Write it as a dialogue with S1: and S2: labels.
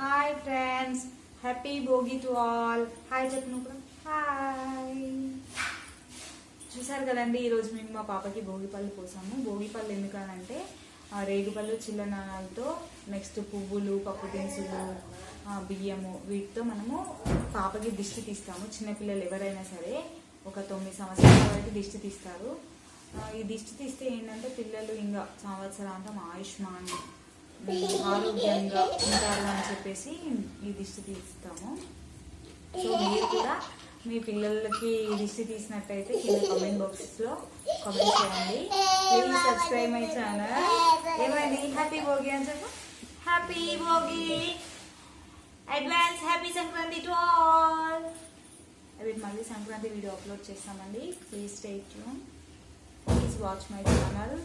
S1: Hi friends, happy Bhogi to all. Hi చెప్పు నువ్వు కూడా. హాయ్. చూసారు కదండి, ఈరోజు మేము మా పాపకి భోగి పళ్ళు పోసాము. భోగి పళ్ళు ఎందుకనంటే రేగుపళ్ళు చిల్లనాలతో, నెక్స్ట్ పువ్వులు, పప్పు దినుసులు, బియ్యము, వీటితో మనము పాపకి దిష్టి తీస్తాము. చిన్నపిల్లలు ఎవరైనా సరే ఒక 9 సంవత్సరాల వరకు దిష్టి తీస్తారు. ఈ దిష్టి తీస్తే ఏంటంటే పిల్లలు ఇంకా సంవత్సరాంతం ఆయుష్మాన్ ఆరోగ్యంగా ఉంటారు అని చెప్పేసి ఈ దిష్టి తీస్తాము. సో మీరు కూడా మీ పిల్లలకి దిష్టి తీసినట్టయితే కింద కామెంట్ బాక్స్లో కామెంట్ చేయండి. Please subscribe my channel. ఏమైంది? హ్యాపీ భోగి అని చెప్పు. Happy Bhogi, advance happy Sankranti to all. అవి మళ్ళీ సంక్రాంతి వీడియో అప్లోడ్ చేస్తామండి. Please stay tune. Please watch my channel.